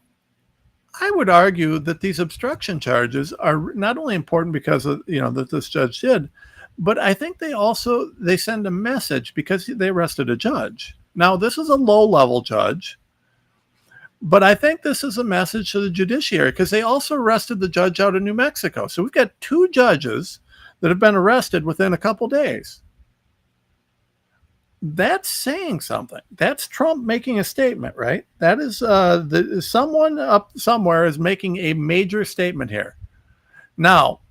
I would argue that these obstruction charges are not only important because of, that this judge did, but I think they send a message because they arrested a judge. Now, this is a low-level judge, but I think this is a message to the judiciary because they also arrested the judge out of New Mexico. So we've got two judges that have been arrested within a couple days. That's saying something. That's Trump making a statement, right? That is someone up somewhere is making a major statement here. Now,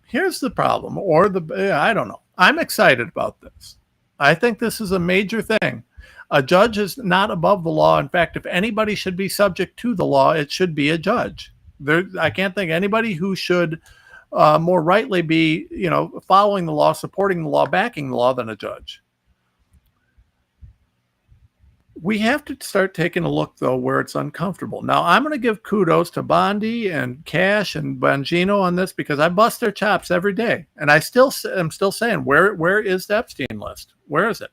here's the problem, I don't know. I'm excited about this. I think this is a major thing. A judge is not above the law. In fact, if anybody should be subject to the law, it should be a judge. I can't think anybody who should more rightly be, following the law, supporting the law, backing the law than a judge. We have to start taking a look, though, where it's uncomfortable. Now, I'm going to give kudos to Bondi and Cash and Bongino on this because I bust their chops every day. And I'm still saying, where is the Epstein list? Where is it?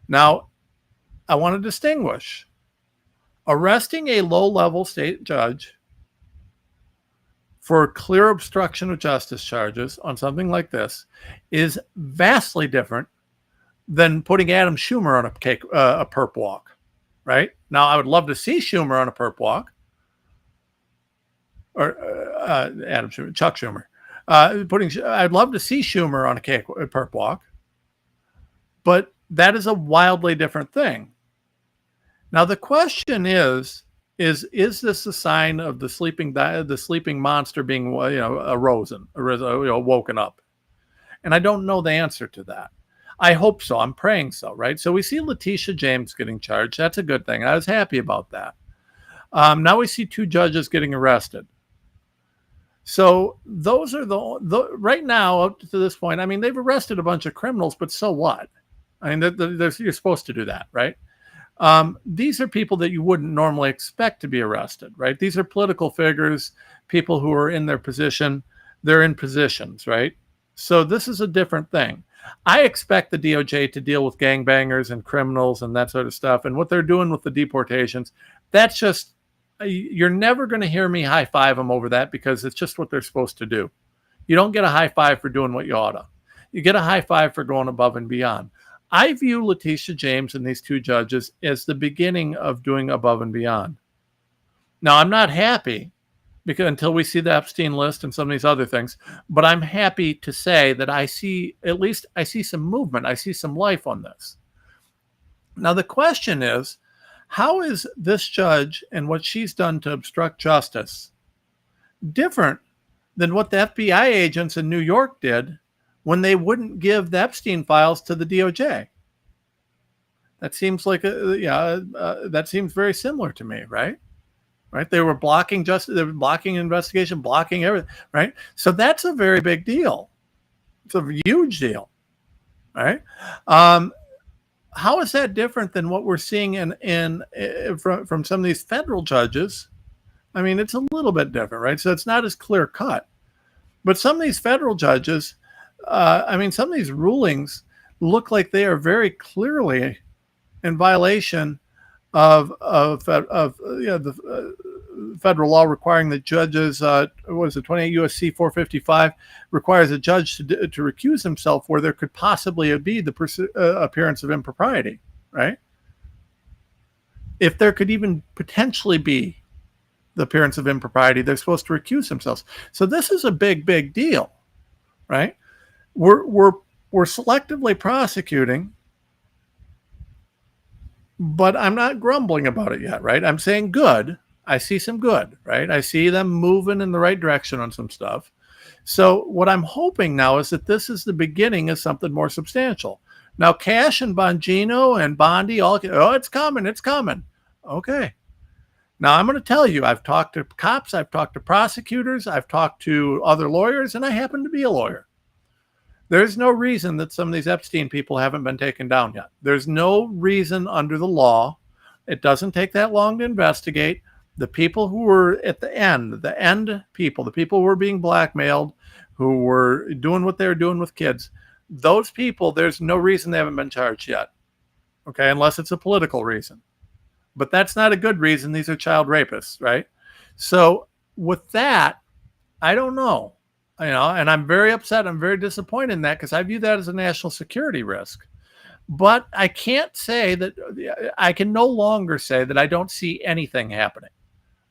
Now, I want to distinguish. Arresting a low-level state judge for clear obstruction of justice charges on something like this is vastly different than putting Adam Schumer on a perp walk, right? Now, I would love to see Schumer on a perp walk, or Chuck Schumer. I'd love to see Schumer on a perp walk, but that is a wildly different thing. Now, the question is this a sign of the sleeping monster being, woken up? And I don't know the answer to that. I hope so. I'm praying so, right? So we see Letitia James getting charged. That's a good thing. I was happy about that. Now we see 2 judges getting arrested. So those are the right now, up to this point, I mean, they've arrested a bunch of criminals, but so what? I mean, you're supposed to do that, right? These are people that you wouldn't normally expect to be arrested, right? These are political figures, people who are in their position. They're in positions, right? So this is a different thing. I expect the DOJ to deal with gangbangers and criminals and that sort of stuff. And what they're doing with the deportations, that's just, you're never going to hear me high five them over that because it's just what they're supposed to do. You don't get a high five for doing what you oughta. You get a high five for going above and beyond. I view Letitia James and these 2 judges as the beginning of doing above and beyond. Now, I'm not happy because until we see the Epstein list and some of these other things, but I'm happy to say that I see some movement. I see some life on this. Now, the question is, how is this judge and what she's done to obstruct justice different than what the FBI agents in New York did when they wouldn't give the Epstein files to the DOJ? That seems like that seems very similar to me, right? Right? They were blocking justice, they were blocking investigation, blocking everything, right? So that's a very big deal. It's a huge deal, right? How is that different than what we're seeing from some of these federal judges? I mean, it's a little bit different, right? So it's not as clear cut. But some of ththese federal judges, some of these rulings look like they are very clearly in violation of the federal law requiring the judges, 28 U.S.C. 455 requires a judge to recuse himself where there could possibly be the appearance of impropriety, right? If there could even potentially be the appearance of impropriety, they're supposed to recuse themselves. So this is a big, big deal, right? We're selectively prosecuting, but I'm not grumbling about it yet, right? I'm saying good. I see some good, right? I see them moving in the right direction on some stuff. So what I'm hoping now is that this is the beginning of something more substantial. Now, Cash and Bongino and Bondi, it's coming, it's coming. Okay. Now, I'm going to tell you, I've talked to cops, I've talked to prosecutors, I've talked to other lawyers, and I happen to be a lawyer. There's no reason that some of these Epstein people haven't been taken down yet. There's no reason under the law. It doesn't take that long to investigate. The people who were at the end people, the people who were being blackmailed, who were doing what they were doing with kids, those people, there's no reason they haven't been charged yet. Okay, unless it's a political reason. But that's not a good reason. These are child rapists, right? So with that, I don't know. And I'm very upset. I'm very disappointed in that because I view that as a national security risk. But I can't say that I can no longer say that I don't see anything happening.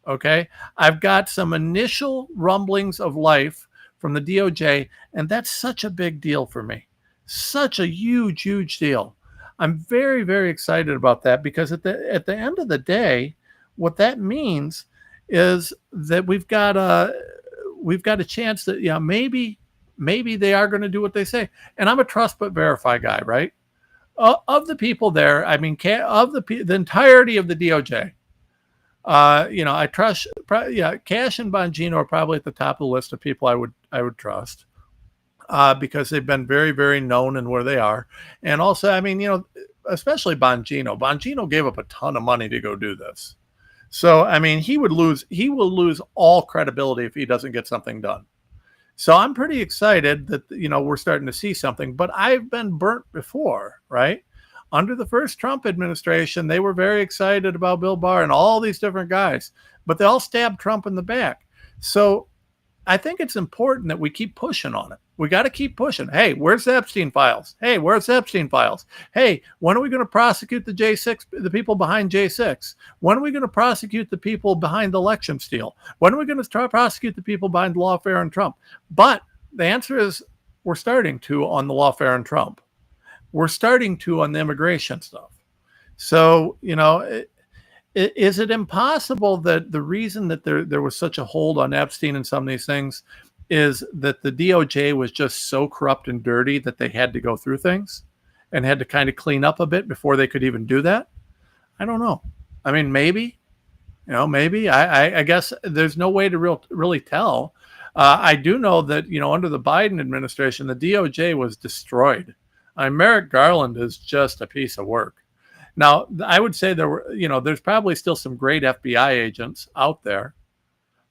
Okay. I've got some initial rumblings of life from the DOJ, and that's such a big deal for me. Such a huge, huge deal. I'm very, very excited about that because at the end of the day, what that means is that we've got a chance that maybe they are going to do what they say. And I'm a trust but verify guy, right? of the people there, I mean, of the entirety of the DOJ, I trust. Cash and Bongino are probably at the top of the list of people I would trust, because they've been very, very known in where they are, and also, I mean, especially Bongino. Bongino gave up a ton of money to go do this, so I mean, he will lose all credibility if he doesn't get something done. So I'm pretty excited that, we're starting to see something, but I've been burnt before, right? Under the first Trump administration, they were very excited about Bill Barr and all these different guys, but they all stabbed Trump in the back. So I think it's important that we keep pushing on it. We got to keep pushing. Hey, where's the Epstein files? Hey, where's the Epstein files? Hey, when are we going to prosecute the people behind J6? When are we going to prosecute the people behind the election steal? When are we going to prosecute the people behind lawfare and Trump? But the answer is we're starting to on the lawfare and Trump. We're starting to on the immigration stuff. So, is it impossible that the reason that there was such a hold on Epstein and some of these things is that the DOJ was just so corrupt and dirty that they had to go through things and had to kind of clean up a bit before they could even do that? I don't know. I mean, maybe, maybe. I guess there's no way to really tell. I do know that, under the Biden administration, the DOJ was destroyed. Merrick Garland is just a piece of work. Now, I would say there's probably still some great FBI agents out there.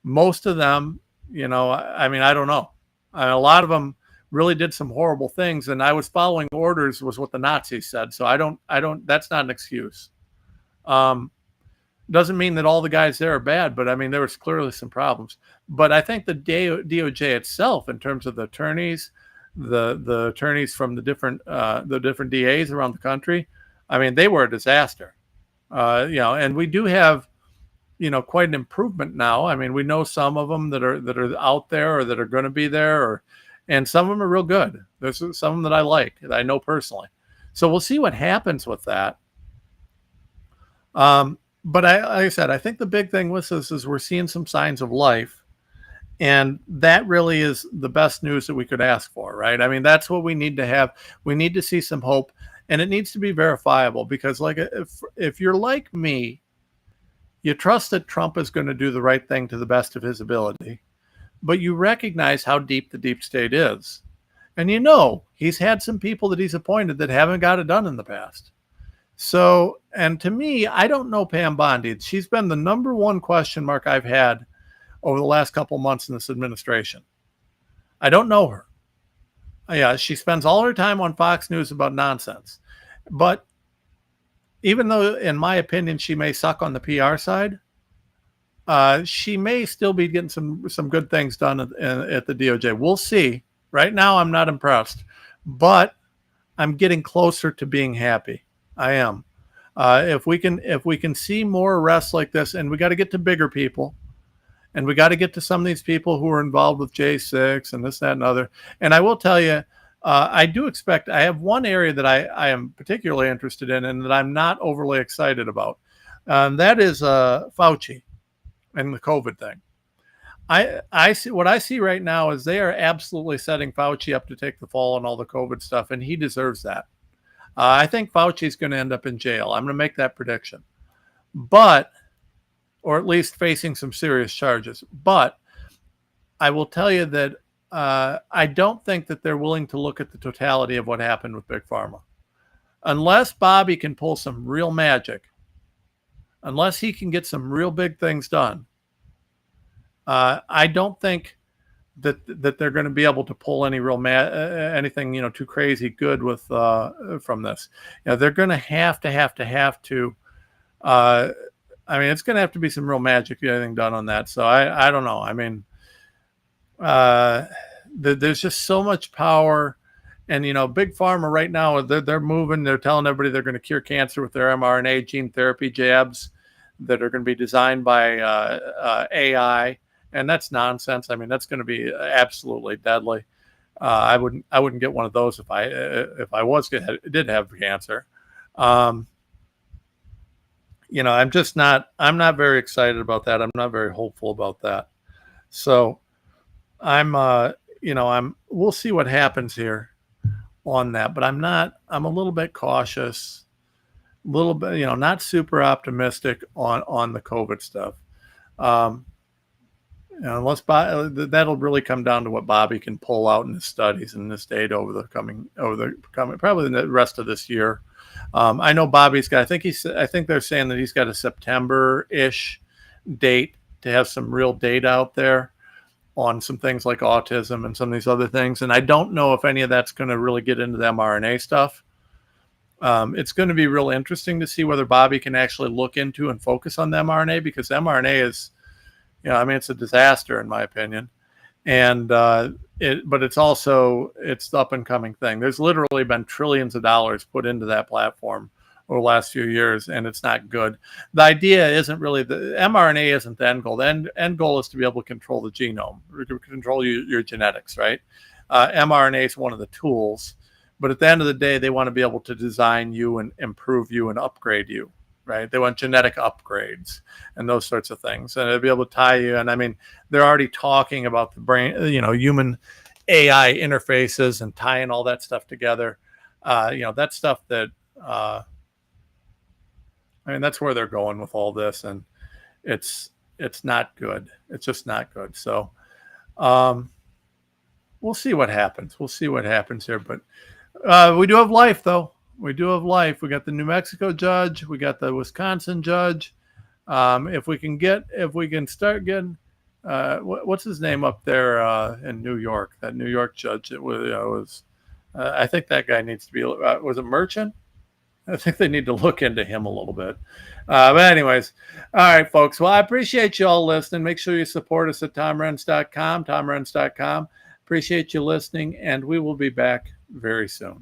Most of them, I mean, I don't know. A lot of them really did some horrible things, and I was following orders was what the Nazis said. So I don't, that's not an excuse. Doesn't mean that all the guys there are bad, but I mean, there was clearly some problems. But I think the DOJ itself, in terms of the attorneys, the attorneys from the different DAs around the country, I mean, they were a disaster. And we do have, quite an improvement now. I mean, we know some of them that are out there or that are going to be there, and some of them are real good. There's some of them that I like, that I know personally. So we'll see what happens with that. But like I said, I think the big thing with this is we're seeing some signs of life. And that really is the best news that we could ask for, right? I mean, that's what we need to have. We need to see some hope, and it needs to be verifiable, because like, if you're like me, you trust that Trump is going to do the right thing to the best of his ability, but you recognize how deep the deep state is. And he's had some people that he's appointed that haven't got it done in the past. So, and to me, I don't know Pam Bondi. She's been the number one question mark I've had over the last couple of months in this administration. I don't know her. Yeah, she spends all her time on Fox News about nonsense. But even though, in my opinion, she may suck on the PR side, she may still be getting some good things done at the DOJ. We'll see. Right now, I'm not impressed, but I'm getting closer to being happy. I am. If we can see more arrests like this, and we got to get to bigger people, and we got to get to some of these people who are involved with J6 and this, that, and other. And I will tell you, I do expect, I have one area that I am particularly interested in and that I'm not overly excited about. That is Fauci and the COVID thing. I see what I see right now is they are absolutely setting Fauci up to take the fall on all the COVID stuff, and he deserves that. I think Fauci is going to end up in jail. I'm going to make that prediction, or at least facing some serious charges. But I will tell you that I don't think that they're willing to look at the totality of what happened with Big Pharma. Unless Bobby can pull some real magic, unless he can get some real big things done, I don't think that they're going to be able to pull any real anything too crazy good with from this. They're going to have to. I mean, it's going to have to be some real magic to get anything done on that. So I don't know. I mean, there's just so much power, and Big Pharma right now, they're moving. They're telling everybody they're going to cure cancer with their mRNA gene therapy jabs that are going to be designed by AI. And that's nonsense. I mean, that's going to be absolutely deadly. I wouldn't get one of those if I did have cancer. I'm not very excited about that. I'm not very hopeful about that. So we'll see what happens here. on that, but I'm a little bit cautious, a little bit, not super optimistic on the COVID stuff. Unless that'll really come down to what Bobby can pull out in his studies and this data over the coming probably the rest of this year. I know Bobby's got. I think they're saying that he's got a September-ish date to have some real data out there on some things like autism and some of these other things. And I don't know if any of that's going to really get into the mRNA stuff. It's going to be real interesting to see whether Bobby can actually look into and focus on the mRNA, because mRNA is, it's a disaster in my opinion. And but it's the up and coming thing. There's literally been trillions of dollars put into that platform over the last few years, and it's not good. The idea isn't really the mRNA isn't the end goal. The end goal is to be able to control the genome, control your genetics, right? mRNA is one of the tools, but at the end of the day, they want to be able to design you and improve you and upgrade you, right? They want genetic upgrades and those sorts of things, and they'll be able to tie you. And I mean, they're already talking about the brain, human AI interfaces and tying all that stuff together. That stuff that, that's where they're going with all this, and it's not good. It's just not good. So we'll see what happens. We'll see what happens here. But we do have life, though. We do have life. We got the New Mexico judge. We got the Wisconsin judge. If we can start getting, what's his name up there in New York? That New York judge. It was I think that guy needs to be. Was it Merchant? I think they need to look into him a little bit. But anyways, all right, folks. Well, I appreciate you all listening. Make sure you support us at TomRenz.com, TomRenz.com. Appreciate you listening, and we will be back very soon.